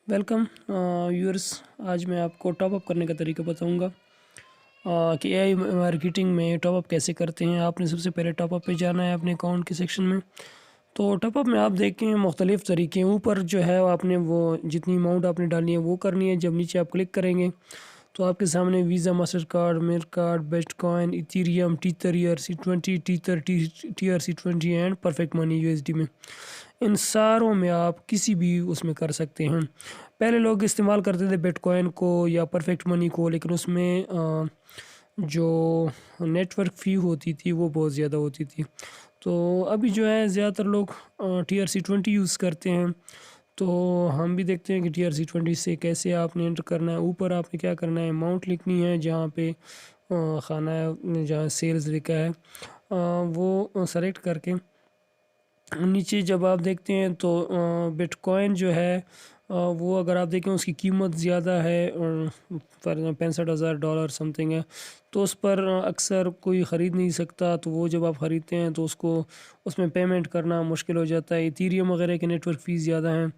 Welcome viewers. आज मैं आपको टॉप अप करने का तरीका बताऊंगा कि एआई मार्केटिंग में टॉप अप कैसे करते हैं। आपने सबसे पहले टॉप अप पे जाना है अपने अकाउंट के सेक्शन में। तो टॉप अप में आप देखें मुख्तलिफ़ तरीके हैं। ऊपर जो है आपने वो जितनी अमाउंट आपने डालनी है वो करनी है। जब नीचे आप क्लिक करेंगे तो आपके सामने visa, master card, Mir card, bitcoin, ethereum, tether, ERC20, tether, TRC20 and perfect money USD में, इन सारों में आप किसी भी उसमें कर सकते हैं। पहले लोग इस्तेमाल करते थे बिटकॉइन को या परफेक्ट मनी को, लेकिन उसमें जो नेटवर्क फ़ी होती थी वो बहुत ज़्यादा होती थी। तो अभी जो है ज़्यादातर लोग TRC20 यूज़ करते हैं। तो हम भी देखते हैं कि TRC20 से कैसे आपने एंटर करना है। ऊपर आपने क्या करना है, अमाउंट लिखनी है, जहाँ पे खाना है, जहाँ सेल्स लिखा है वो सेलेक्ट करके नीचे जब आप देखते हैं तो बिटकॉइन जो है वो अगर आप देखें उसकी कीमत ज़्यादा है, फॉर $65,000 समथिंग है। तो उस पर अक्सर कोई ख़रीद नहीं सकता। तो वो जब आप ख़रीदते हैं तो उसको उसमें पेमेंट करना मुश्किल हो जाता है। इथीरियम वगैरह के नेटवर्क फ़ीस ज़्यादा हैं।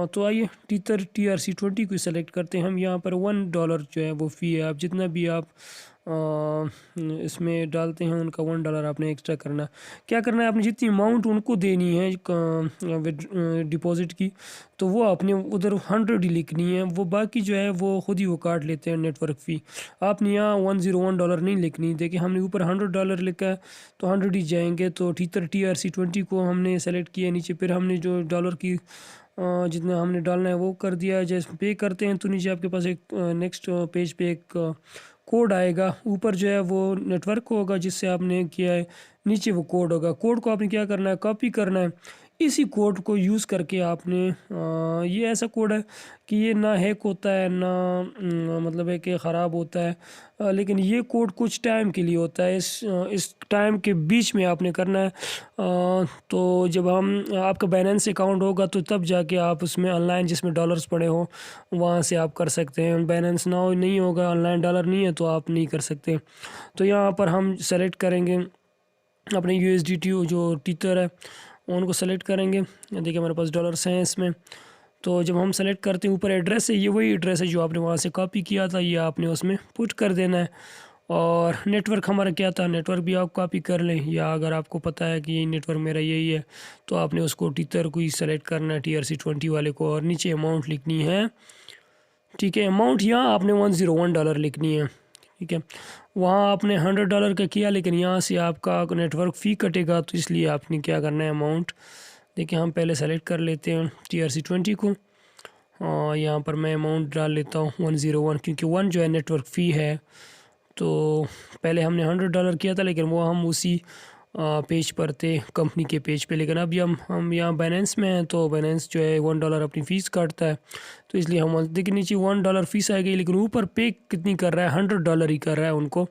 तो आइए टीथर TRC20 को सेलेक्ट करते हैं हम। यहाँ पर $1 जो है वो फ़ी है। आप जितना भी आप इसमें डालते हैं उनका $1 आपने एक्स्ट्रा करना। क्या करना है, आपने जितनी अमाउंट उनको देनी है डिपॉज़िट की, तो वो आपने उधर 100 ही लिखनी है। वो बाकी जो है वो ख़ुद ही वो काट लेते हैं नेटवर्क फ़ी। आपने यहाँ $101 नहीं लिखनी। देखिए हमने ऊपर $100 लिखा है तो 100 ही जाएंगे। तो टीथर TRC20 को हमने सेलेक्ट किया नीचे, फिर हमने जो डॉलर की जितना हमने डालना है वो कर दिया। जैसे पे करते हैं तो नीचे आपके पास एक नेक्स्ट पेज पे एक कोड आएगा। ऊपर जो है वो नेटवर्क होगा जिससे आपने किया है, नीचे वो कोड होगा। कोड को आपने क्या करना है, कॉपी करना है। इसी कोड को यूज़ करके आपने ये ऐसा कोड है कि ये ना हैक होता है ना मतलब है कि ख़राब होता है, लेकिन ये कोड कुछ टाइम के लिए होता है। इस टाइम के बीच में आपने करना है। तो जब हम आपका बैलेंस अकाउंट होगा तो तब जाके आप उसमें ऑनलाइन जिसमें डॉलर्स पड़े हो वहाँ से आप कर सकते हैं। बैलेंस ना हो, नहीं होगा, ऑनलाइन डॉलर नहीं है तो आप नहीं कर सकते। तो यहाँ पर हम सेलेक्ट करेंगे अपने USDT जो टीथर है उनको सेलेक्ट करेंगे। देखिए हमारे पास डॉलर्स हैं इसमें। तो जब हम सेलेक्ट करते हैं ऊपर एड्रेस है, ये वही एड्रेस है जो आपने वहाँ से कॉपी किया था, ये आपने उसमें पुट कर देना है। और नेटवर्क हमारा क्या था, नेटवर्क भी आप कॉपी कर लें, या अगर आपको पता है कि यही नेटवर्क मेरा यही है तो आपने उसको टीथर को ही सेलेक्ट करना है, TRC20 वाले को, और नीचे अमाउंट लिखनी है। ठीक है, अमाउंट यहाँ आपने $101 लिखनी है। ठीक है, वहाँ आपने $100 का किया, लेकिन यहाँ से आपका नेटवर्क फ़ी कटेगा तो इसलिए आपने क्या करना है, अमाउंट देखिए हम पहले सेलेक्ट कर लेते हैं TRC20 को। और यहाँ पर मैं अमाउंट डाल लेता हूँ 101, क्योंकि 1 जो है नेटवर्क फ़ी है। तो पहले हमने $100 किया था, लेकिन वो हम उसी पेज पर थे, कंपनी के पेज पे। लेकिन अब हम यहाँ बाइनेंस में हैं तो बाइनेंस जो है $1 अपनी फ़ीस काटता है। तो इसलिए हम देखिए नीचे $1 फ़ीस आ गई, लेकिन ऊपर पे कितनी कर रहा है, $100 ही कर रहा है उनको।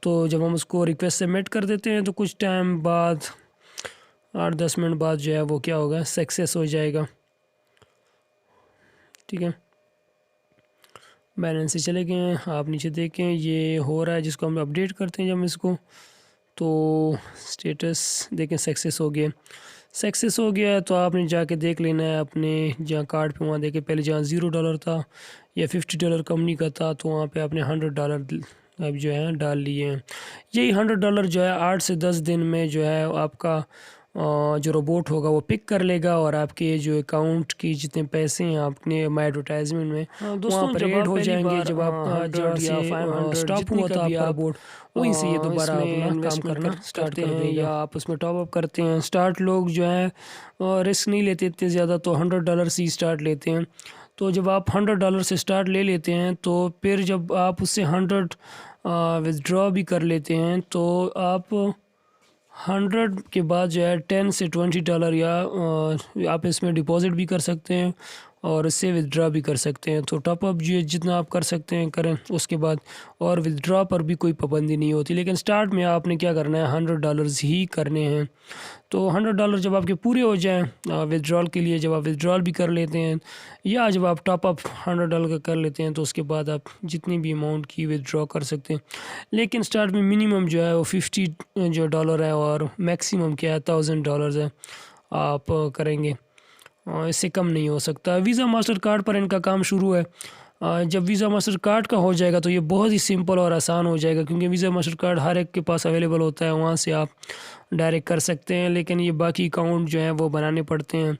तो जब हम उसको रिक्वेस्ट सबमिट कर देते हैं तो कुछ टाइम बाद 8-10 मिनट बाद जो है वो क्या होगा, सक्सेस हो जाएगा। ठीक है, बैलेंस से चले गए हैं, आप नीचे देखें ये हो रहा है, जिसको हम अपडेट करते हैं जब इसको, तो स्टेटस देखें सक्सेस हो गया। सक्सेस हो गया है तो आपने जाके देख लेना है अपने जहाँ कार्ड पे, वहाँ देखे पहले जहाँ $0 था या $50 कंपनी का था, तो वहाँ पे आपने $100 अब जो है डाल लिए हैं। यही $100 जो है 8 से 10 दिन में जो है आपका जो रोबोट होगा वो पिक कर लेगा, और आपके जो अकाउंट की जितने पैसे हैं आपने माई एडवर्टाइजमेंट में वहाँ पर ऐड हो जाएंगे। जब आपका जहाँ से स्टॉप हुआ था आपका रोबोट, वहीं से ये दोबारा अपना काम करना स्टार्ट कर देगा, या आप उसमें टॉप अप करते हैं। स्टार्ट लोग जो है रिस्क नहीं लेते इतने ज़्यादा, तो $100 से ही स्टार्ट लेते हैं। तो जब आप $100 से स्टार्ट ले लेते हैं तो फिर जब आप उससे 100 विथड्रॉ भी कर लेते हैं तो आप 100 के बाद जो है $10 से $20 या आप इसमें डिपॉज़िट भी कर सकते हैं और इससे विथड्रॉ भी कर सकते हैं। तो टॉपअप जो जितना आप कर सकते हैं करें उसके बाद, और विथड्रॉ पर भी कोई पाबंदी नहीं होती। लेकिन स्टार्ट में आपने क्या करना है, $100 ही करने हैं। तो $100 जब आपके पूरे हो जाएं विथड्रॉल के लिए, जब आप विथड्रॉल भी कर लेते हैं या जब आप टॉपअप $100 का कर लेते हैं, तो उसके बाद आप जितनी भी अमाउंट की विथड्रॉ कर सकते हैं। लेकिन स्टार्ट में मिनिमम जो है वो $50 जो डॉलर है, और मैक्सिमम क्या है $1000 है आप करेंगे। इससे कम नहीं हो सकता। वीज़ा मास्टर कार्ड पर इनका काम शुरू है। जब वीज़ा मास्टर कार्ड का हो जाएगा तो ये बहुत ही सिंपल और आसान हो जाएगा, क्योंकि वीज़ा मास्टर कार्ड हर एक के पास अवेलेबल होता है, वहाँ से आप डायरेक्ट कर सकते हैं। लेकिन ये बाकी अकाउंट जो हैं वो बनाने पड़ते हैं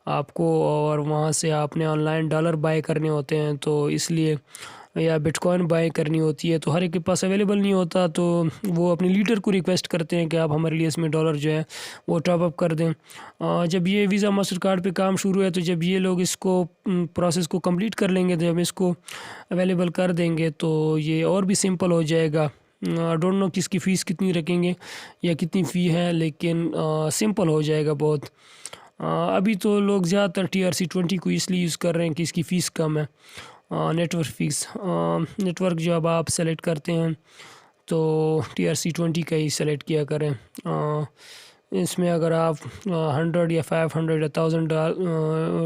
आपको, और वहाँ से आपने ऑनलाइन डॉलर बाय करने होते हैं, तो इसलिए या बिटकॉइन बाय करनी होती है, तो हर एक के पास अवेलेबल नहीं होता। तो वो अपने लीडर को रिक्वेस्ट करते हैं कि आप हमारे लिए इसमें डॉलर जो है वो टॉप अप कर दें। जब ये वीज़ा मास्टर कार्ड पे काम शुरू है, तो जब ये लोग इसको प्रोसेस को कंप्लीट कर लेंगे, तो जब इसको अवेलेबल कर देंगे तो ये और भी सिंपल हो जाएगा। डोंट नो कि इसकी फ़ीस कितनी रखेंगे या कितनी फ़ी है, लेकिन सिंपल हो जाएगा बहुत। अभी तो लोग ज़्यादातर TRC20 को इसलिए यूज़ कर रहे हैं कि इसकी फ़ीस कम है। नेटवर्क फ़ीस, नेटवर्क जब आप सेलेक्ट करते हैं तो TRC20 का ही सेलेक्ट किया करें। इसमें अगर आप 100 या 500 या 1000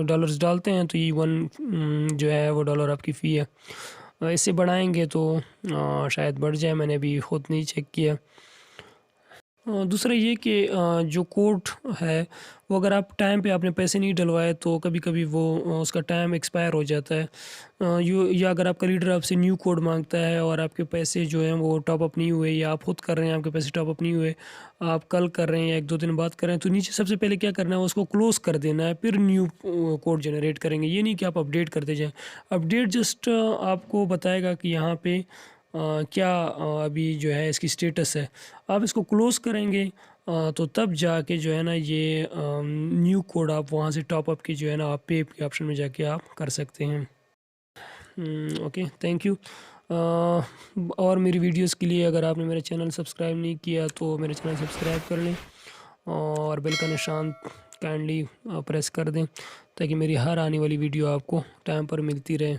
डॉलर्स डालते हैं तो ये 1 जो है वो डॉलर आपकी फ़ी है। इससे बढ़ाएंगे तो शायद बढ़ जाए, मैंने अभी ख़ुद नहीं चेक किया। दूसरा ये कि जो कोड है वो अगर आप टाइम पे आपने पैसे नहीं डलवाए तो कभी कभी वो उसका टाइम एक्सपायर हो जाता है। या अगर आपका लीडर आपसे न्यू कोड मांगता है और आपके पैसे जो हैं वो टॉप अप नहीं हुए, या आप खुद कर रहे हैं आपके पैसे टॉप अप नहीं हुए, आप कल कर रहे हैं या 1-2 दिन बाद कर रहे हैं, तो नीचे सबसे पहले क्या करना है, उसको क्लोज़ कर देना है, फिर न्यू कोड जनरेट करेंगे। ये नहीं कि आप अपडेट करते जाएँ। अपडेट जस्ट आपको बताएगा कि यहाँ पे क्या अभी जो है इसकी स्टेटस है। आप इसको क्लोज़ करेंगे तो तब जाके जो है ना ये न्यू कोड आप वहाँ से टॉप अप की जो है ना आप पे के ऑप्शन में जाके आप कर सकते हैं। Okay, thank you. और मेरी वीडियोस के लिए अगर आपने मेरा चैनल सब्सक्राइब नहीं किया तो मेरा चैनल सब्सक्राइब कर लें और बेल का निशान काइंडली प्रेस कर दें, ताकि मेरी हर आने वाली वीडियो आपको टाइम पर मिलती रहे।